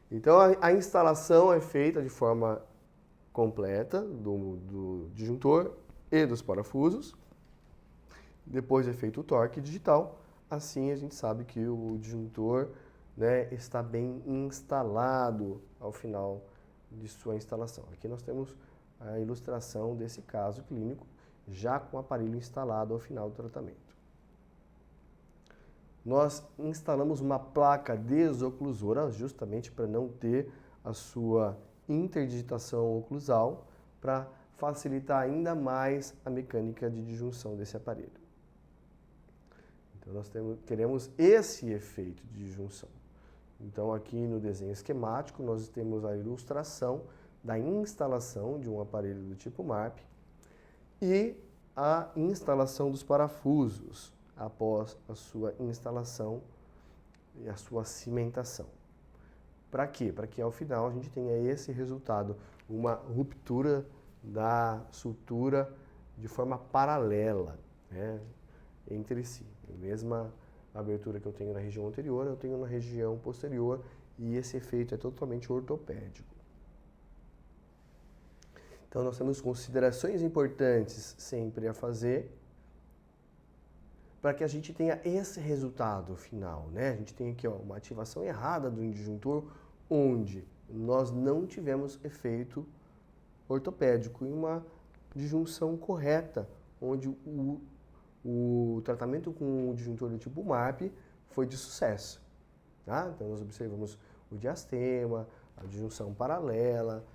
Então, a instalação é feita de forma completa do disjuntor e dos parafusos. Depois é feito o torque digital. Assim a gente sabe que o disjuntor, né, está bem instalado ao final de sua instalação. Aqui nós temos a ilustração desse caso clínico, já com o aparelho instalado ao final do tratamento. Nós instalamos uma placa desoclusora justamente para não ter a sua interdigitação oclusal, para facilitar ainda mais a mecânica de disjunção desse aparelho. Então nós teremos esse efeito de disjunção. Então aqui no desenho esquemático nós temos a ilustração da instalação de um aparelho do tipo MARP e a instalação dos parafusos após a sua instalação e a sua cimentação. Para quê? Para que ao final a gente tenha esse resultado, uma ruptura da sutura de forma paralela, né, entre si. A mesma abertura que eu tenho na região anterior, eu tenho na região posterior e esse efeito é totalmente ortopédico. Então nós temos considerações importantes sempre a fazer para que a gente tenha esse resultado final, né? A gente tem aqui uma ativação errada do disjuntor, onde nós não tivemos efeito ortopédico e uma disjunção correta, onde o tratamento com o disjuntor do tipo MARP foi de sucesso. Tá? Então nós observamos o diastema, a disjunção paralela,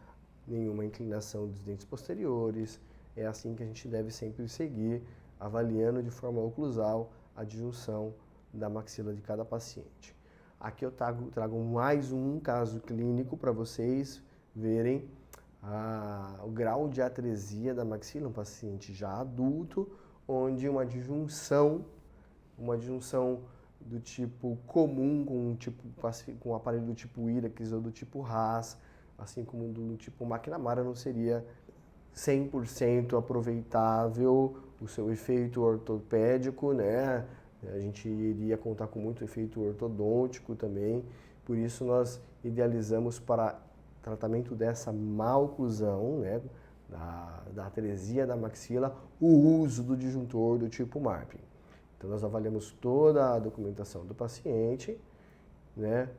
nenhuma inclinação dos dentes posteriores. É assim que a gente deve sempre seguir, avaliando de forma oclusal a disjunção da maxila de cada paciente. Aqui eu trago mais um caso clínico para vocês verem o grau de atresia da maxila, um paciente já adulto, onde uma disjunção do tipo comum com um aparelho do tipo Irax ou do tipo Haas, assim como do tipo McNamara, não seria 100% aproveitável o seu efeito ortopédico, né? A gente iria contar com muito efeito ortodôntico também, por isso nós idealizamos para tratamento dessa maloclusão, né, da atresia da maxila, o uso do disjuntor do tipo MARP. Então nós avaliamos toda a documentação do paciente, né?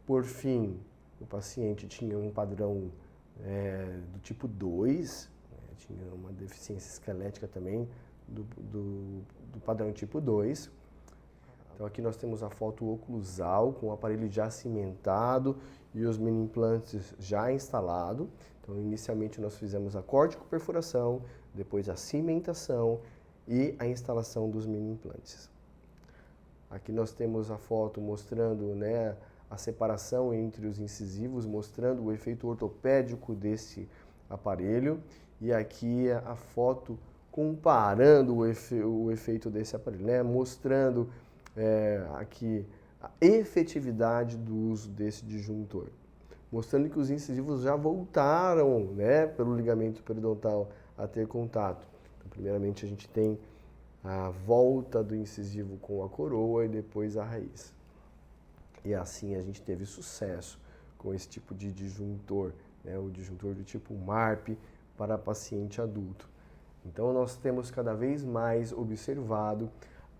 Por fim, o paciente tinha um padrão do tipo 2, né? Tinha uma deficiência esquelética também do padrão tipo 2. Então aqui nós temos a foto oclusal com o aparelho já cimentado e os mini implantes já instalados. Então inicialmente nós fizemos a corticoperfuração, depois a cimentação e a instalação dos mini implantes. Aqui nós temos a foto mostrando, né, a separação entre os incisivos, mostrando o efeito ortopédico desse aparelho. E aqui a foto comparando o efeito desse aparelho, né, mostrando aqui a efetividade do uso desse disjuntor, mostrando que os incisivos já voltaram, né, pelo ligamento periodontal a ter contato. Então, primeiramente a gente tem a volta do incisivo com a coroa e depois a raiz. E assim a gente teve sucesso com esse tipo de disjuntor, né, o disjuntor do tipo MARP para paciente adulto. Então nós temos cada vez mais observado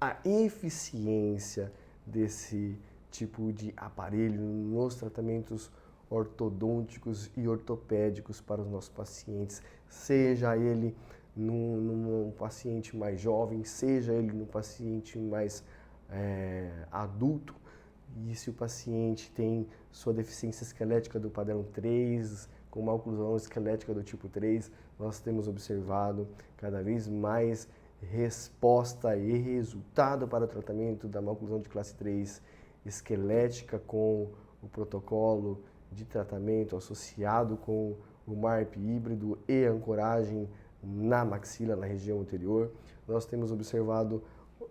a eficiência desse tipo de aparelho nos tratamentos ortodônticos e ortopédicos para os nossos pacientes, seja ele num paciente mais jovem, seja ele num paciente mais adulto, e se o paciente tem sua deficiência esquelética do padrão 3, com uma oclusão esquelética do tipo 3, nós temos observado cada vez mais resposta e resultado para o tratamento da oclusão de classe 3 esquelética com o protocolo de tratamento associado com o MARP híbrido e ancoragem na maxila, na região anterior. Nós temos observado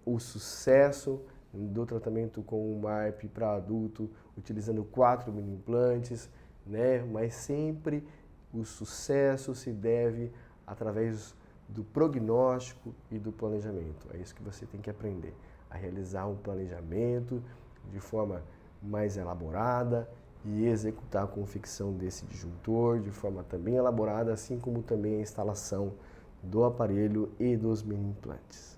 o sucesso do tratamento com o MARP para adulto, utilizando 4 mini implantes, né? Mas sempre o sucesso se deve através do prognóstico e do planejamento. É isso que você tem que aprender, a realizar um planejamento de forma mais elaborada e executar a confecção desse disjuntor de forma também elaborada, assim como também a instalação do aparelho e dos mini implantes.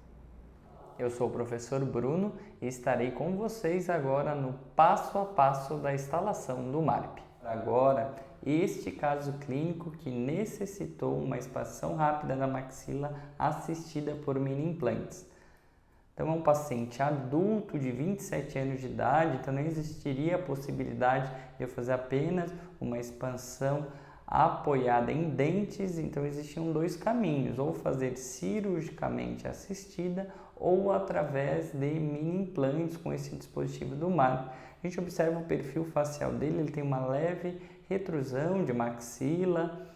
Eu sou o professor Bruno e estarei com vocês agora no passo a passo da instalação do MARP. Agora, este caso clínico que necessitou uma expansão rápida da maxila assistida por mini implantes. Então é um paciente adulto de 27 anos de idade, então não existiria a possibilidade de eu fazer apenas uma expansão apoiada em dentes, então existiam 2 caminhos, ou fazer cirurgicamente assistida ou através de mini implantes com esse dispositivo do MARP. A gente observa o perfil facial dele, ele tem uma leve retrusão de maxila,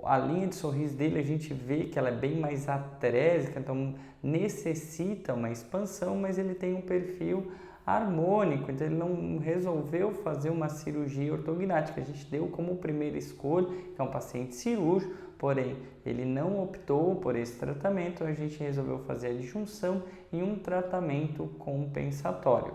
a linha de sorriso dele a gente vê que ela é bem mais atrésica, então necessita uma expansão, mas ele tem um perfil harmônico, então ele não resolveu fazer uma cirurgia ortognática. A gente deu como primeira escolha, que é um paciente cirúrgico, porém ele não optou por esse tratamento, a gente resolveu fazer a disjunção e um tratamento compensatório.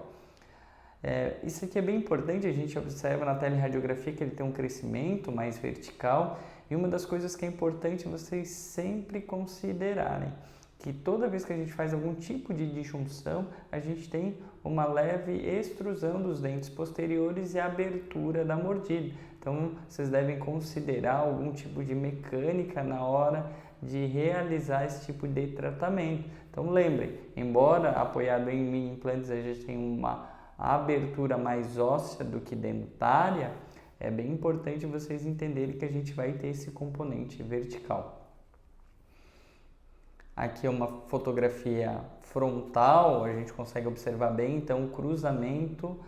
Isso aqui é bem importante, a gente observa na teleradiografia que ele tem um crescimento mais vertical, e uma das coisas que é importante vocês sempre considerarem, que toda vez que a gente faz algum tipo de disjunção, a gente tem uma leve extrusão dos dentes posteriores e abertura da mordida. Então, vocês devem considerar algum tipo de mecânica na hora de realizar esse tipo de tratamento. Então, lembrem, embora apoiado em mini implantes a gente tem uma abertura mais óssea do que dentária, é bem importante vocês entenderem que a gente vai ter esse componente vertical. Aqui é uma fotografia frontal, a gente consegue observar bem, então, o cruzamento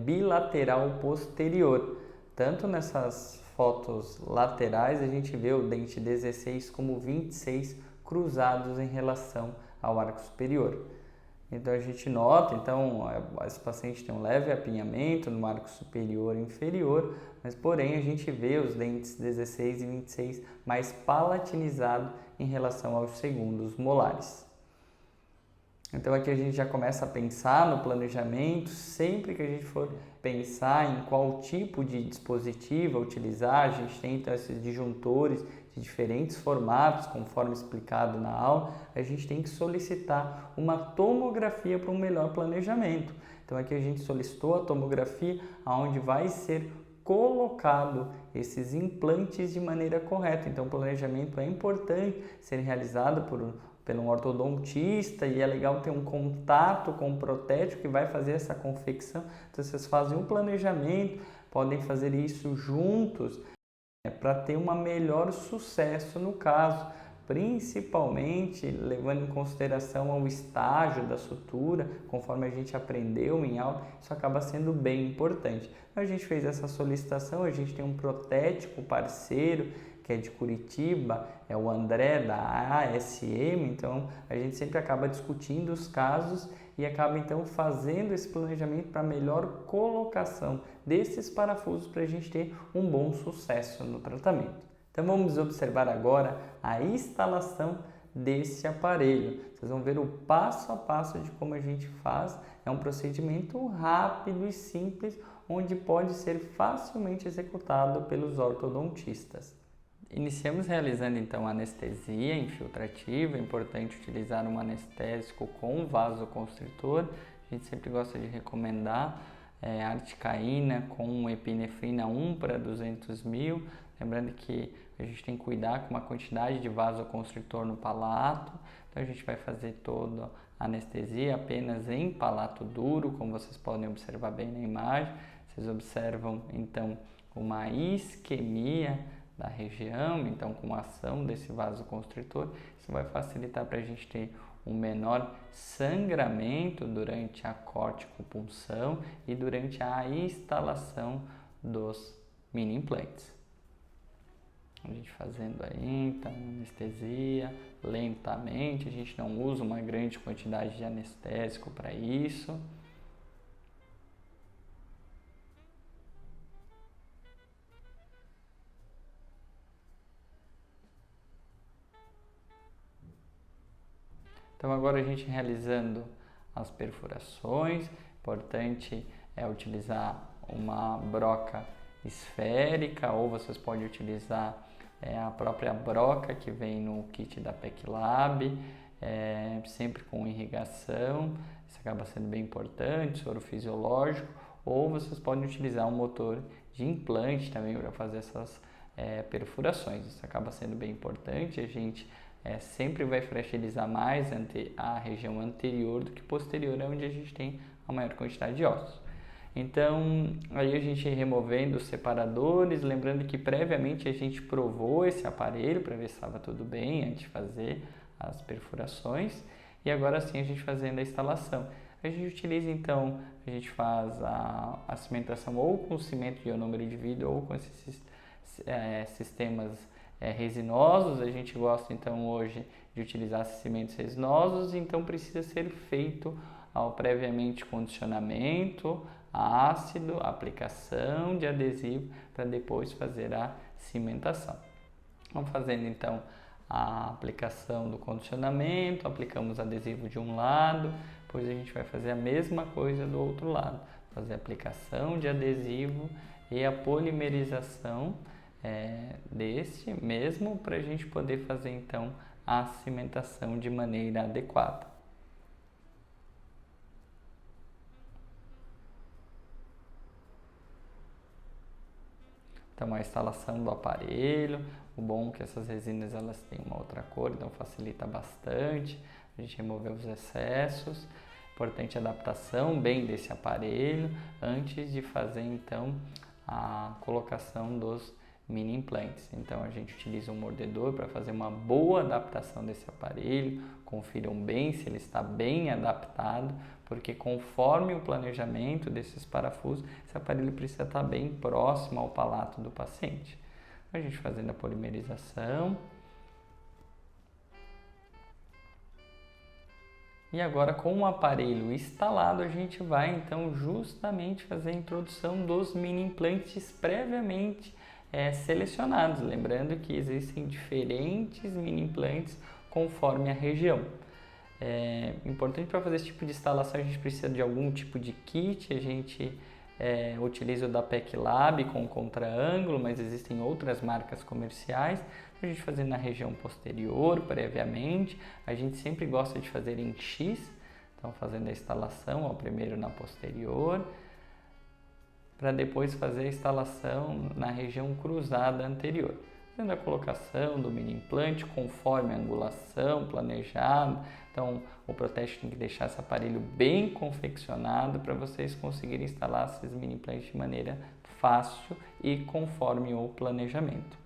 bilateral posterior. Tanto nessas fotos laterais, a gente vê o dente 16 como 26 cruzados em relação ao arco superior. Então, a gente nota, esse paciente tem um leve apinhamento no arco superior e inferior, mas porém a gente vê os dentes 16 e 26 mais palatinizados em relação aos segundos molares. Então aqui a gente já começa a pensar no planejamento, sempre que a gente for pensar em qual tipo de dispositivo utilizar, a gente tem então esses disjuntores de diferentes formatos, conforme explicado na aula, a gente tem que solicitar uma tomografia para um melhor planejamento. Então aqui a gente solicitou a tomografia onde vai ser colocado esses implantes de maneira correta. Então o planejamento é importante ser realizado pelo um ortodontista e é legal ter um contato com o protético que vai fazer essa confecção. Então vocês fazem um planejamento, podem fazer isso juntos para ter um melhor sucesso no caso, principalmente levando em consideração o estágio da sutura, conforme a gente aprendeu em aula, isso acaba sendo bem importante. Então, a gente fez essa solicitação, a gente tem um protético parceiro, que é de Curitiba, é o André da ASM, então a gente sempre acaba discutindo os casos e acaba então fazendo esse planejamento para melhor colocação desses parafusos para a gente ter um bom sucesso no tratamento. Então vamos observar agora a instalação desse aparelho. Vocês vão ver o passo a passo de como a gente faz. É um procedimento rápido e simples, onde pode ser facilmente executado pelos ortodontistas. Iniciamos realizando então anestesia infiltrativa. É importante utilizar um anestésico com vasoconstritor. A gente sempre gosta de recomendar articaína com epinefrina 1/200 mil. Lembrando que a gente tem que cuidar com uma quantidade de vasoconstritor no palato. Então a gente vai fazer toda a anestesia apenas em palato duro, como vocês podem observar bem na imagem. Vocês observam então uma isquemia da região, então com a ação desse vasoconstritor, isso vai facilitar para a gente ter um menor sangramento durante a corticopunção e durante a instalação dos mini implantes. A gente fazendo aí, então, anestesia lentamente, a gente não usa uma grande quantidade de anestésico para isso. Então agora a gente realizando as perfurações, importante é utilizar uma broca esférica ou vocês podem utilizar a própria broca que vem no kit da PECLAB, sempre com irrigação, isso acaba sendo bem importante, soro fisiológico, ou vocês podem utilizar um motor de implante também para fazer essas perfurações, isso acaba sendo bem importante, a gente sempre vai fragilizar mais a região anterior do que posterior, é onde a gente tem a maior quantidade de ossos. Então, aí a gente removendo os separadores, lembrando que previamente a gente provou esse aparelho para ver se estava tudo bem antes de fazer as perfurações e agora sim a gente fazendo a instalação. A gente utiliza então, a gente faz a cimentação ou com cimento de ionômero de vidro ou com esses sistemas resinosos. A gente gosta então hoje de utilizar cimentos resinosos, então precisa ser feito ao previamente condicionamento ácido, aplicação de adesivo para depois fazer a cimentação. Vamos fazendo então a aplicação do condicionamento, aplicamos adesivo de um lado, depois a gente vai fazer a mesma coisa do outro lado, fazer a aplicação de adesivo e a polimerização desse mesmo para a gente poder fazer então a cimentação de maneira adequada. Então a instalação do aparelho, o bom é que essas resinas elas têm uma outra cor, então facilita bastante a gente remover os excessos. Importante a adaptação bem desse aparelho antes de fazer então a colocação dos mini implantes. Então a gente utiliza um mordedor para fazer uma boa adaptação desse aparelho, confiram bem se ele está bem adaptado, porque conforme o planejamento desses parafusos, esse aparelho precisa estar bem próximo ao palato do paciente. A gente fazendo a polimerização. E agora com o aparelho instalado, a gente vai então justamente fazer a introdução dos mini implantes previamente selecionados. Lembrando que existem diferentes mini implantes conforme a região. Importante para fazer esse tipo de instalação, a gente precisa de algum tipo de kit. A gente utiliza o da PECLAB com contra-ângulo, mas existem outras marcas comerciais. A gente fazer na região posterior previamente, a gente sempre gosta de fazer em X, então fazendo a instalação primeiro na posterior, para depois fazer a instalação na região cruzada anterior. Fazendo a colocação do mini implante conforme a angulação planejada. Então o Proteste tem que deixar esse aparelho bem confeccionado para vocês conseguirem instalar esses mini implantes de maneira fácil e conforme o planejamento.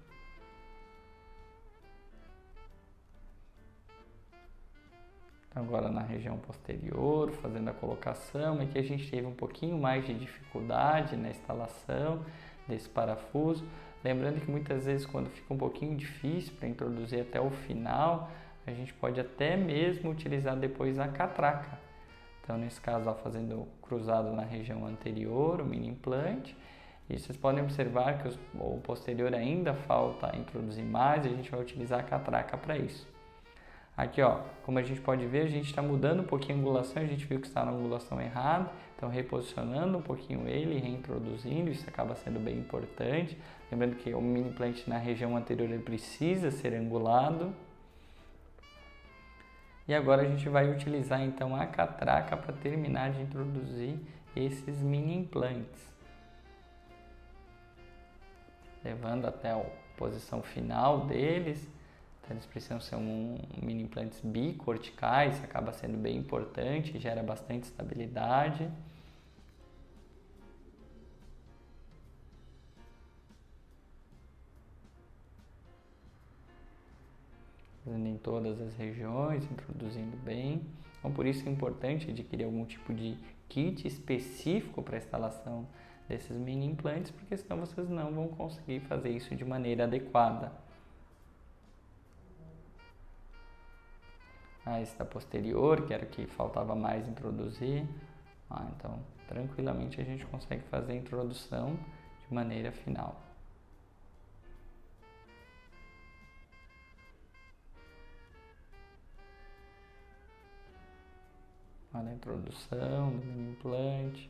Agora na região posterior, fazendo a colocação, aqui a gente teve um pouquinho mais de dificuldade na instalação desse parafuso. Lembrando que muitas vezes quando fica um pouquinho difícil para introduzir até o final, a gente pode até mesmo utilizar depois a catraca. Então nesse caso, fazendo cruzado na região anterior, o mini implante. E vocês podem observar que o posterior ainda falta introduzir mais, e a gente vai utilizar a catraca para isso. Aqui, ó, como a gente pode ver, a gente está mudando um pouquinho a angulação, a gente viu que está na angulação errada, então reposicionando um pouquinho ele, reintroduzindo, isso acaba sendo bem importante. Lembrando que o mini implant na região anterior ele precisa ser angulado. E agora a gente vai utilizar então a catraca para terminar de introduzir esses mini implantes. Levando até a posição final deles. Então, eles precisam ser mini implantes bicorticais, acaba sendo bem importante, gera bastante estabilidade. Fazendo em todas as regiões, introduzindo bem. Então, por isso é importante adquirir algum tipo de kit específico para a instalação desses mini implantes, porque senão vocês não vão conseguir fazer isso de maneira adequada. Esse da posterior, que era o que faltava mais introduzir. Então, tranquilamente a gente consegue fazer a introdução de maneira final. Olha a introdução do mini implante.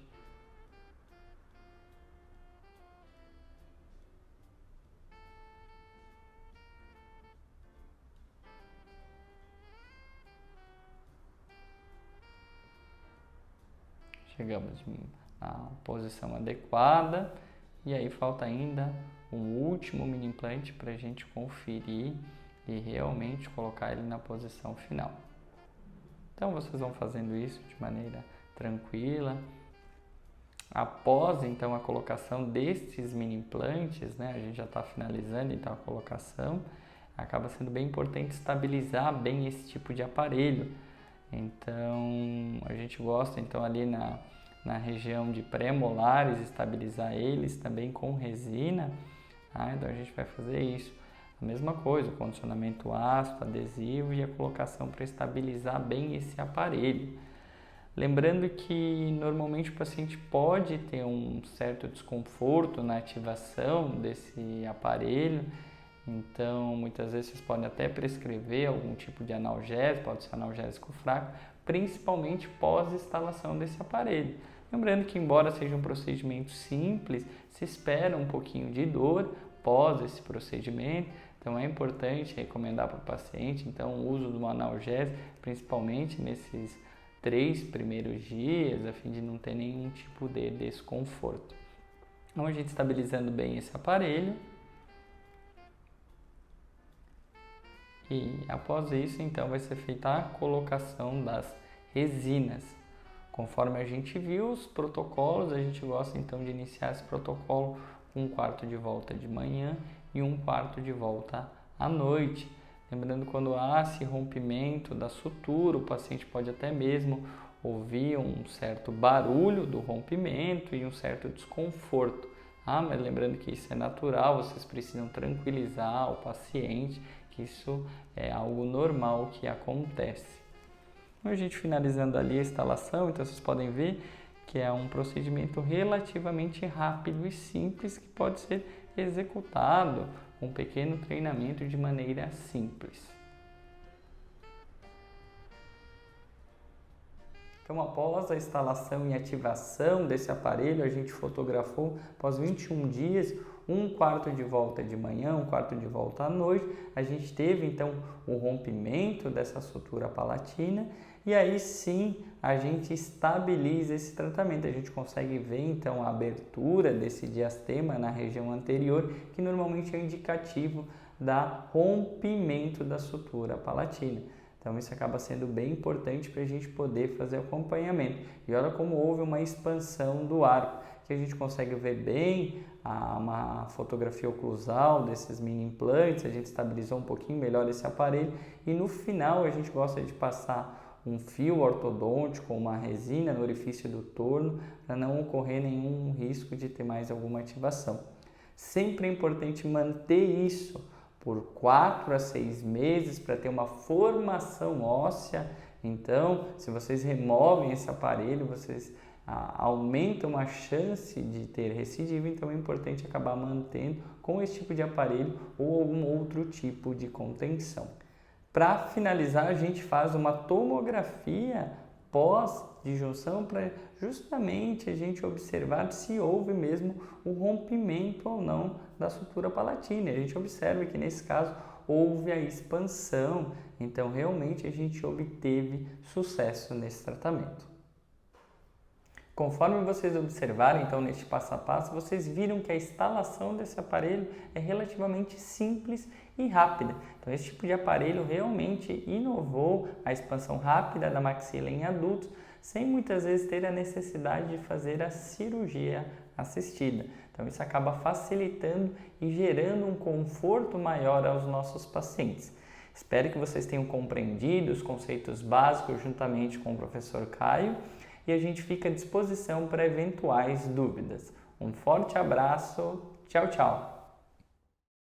Chegamos na posição adequada e aí falta ainda um último mini implante para a gente conferir e realmente colocar ele na posição final. Então vocês vão fazendo isso de maneira tranquila. Após então a colocação destes mini implantes, né, a gente já está finalizando então a colocação, acaba sendo bem importante estabilizar bem esse tipo de aparelho. Então a gente gosta então ali na região de pré-molares estabilizar eles também com resina. Então a gente vai fazer isso. A mesma coisa, o condicionamento ácido, adesivo e a colocação para estabilizar bem esse aparelho. Lembrando que normalmente o paciente pode ter um certo desconforto na ativação desse aparelho, então muitas vezes vocês podem até prescrever algum tipo de analgésico, pode ser analgésico fraco, principalmente pós-instalação desse aparelho. Lembrando que embora seja um procedimento simples, se espera um pouquinho de dor pós esse procedimento, então é importante recomendar para o paciente então, o uso de um analgésico, principalmente nesses 3 primeiros dias, a fim de não ter nenhum tipo de desconforto. Então a gente estabilizando bem esse aparelho. E após isso, então, vai ser feita a colocação das resinas. Conforme a gente viu os protocolos, a gente gosta então de iniciar esse protocolo com 1/4 de volta de manhã e 1/4 de volta à noite. Lembrando, quando há esse rompimento da sutura, o paciente pode até mesmo ouvir um certo barulho do rompimento e um certo desconforto. Mas lembrando que isso é natural, vocês precisam tranquilizar o paciente, que isso é algo normal que acontece. A gente finalizando ali a instalação, então vocês podem ver que é um procedimento relativamente rápido e simples que pode ser executado com um pequeno treinamento de maneira simples. Então, após a instalação e ativação desse aparelho, a gente fotografou após 21 dias, 1/4 de volta de manhã, 1/4 de volta à noite. A gente teve então o rompimento dessa sutura palatina e aí sim a gente estabiliza esse tratamento. A gente consegue ver então a abertura desse diastema na região anterior, que normalmente é indicativo da rompimento da sutura palatina. Então isso acaba sendo bem importante para a gente poder fazer o acompanhamento. E olha como houve uma expansão do arco, que a gente consegue ver bem uma fotografia oclusal desses mini implantes, a gente estabilizou um pouquinho melhor esse aparelho e no final a gente gosta de passar um fio ortodôntico, uma resina no orifício do torno, para não ocorrer nenhum risco de ter mais alguma ativação. Sempre é importante manter isso por 4 a 6 meses para ter uma formação óssea. Então, se vocês removem esse aparelho, vocês aumentam a chance de ter recidiva, então é importante acabar mantendo com esse tipo de aparelho ou algum outro tipo de contenção. Para finalizar, a gente faz uma tomografia pós-disjunção para justamente a gente observar se houve mesmo o rompimento ou não da sutura palatina. A gente observa que nesse caso houve a expansão, então realmente a gente obteve sucesso nesse tratamento. Conforme vocês observaram, então, neste passo a passo, vocês viram que a instalação desse aparelho é relativamente simples e rápida. Então, esse tipo de aparelho realmente inovou a expansão rápida da maxila em adultos, sem muitas vezes ter a necessidade de fazer a cirurgia assistida. Então, isso acaba facilitando e gerando um conforto maior aos nossos pacientes. Espero que vocês tenham compreendido os conceitos básicos juntamente com o professor Caio. E a gente fica à disposição para eventuais dúvidas. Um forte abraço, tchau, tchau!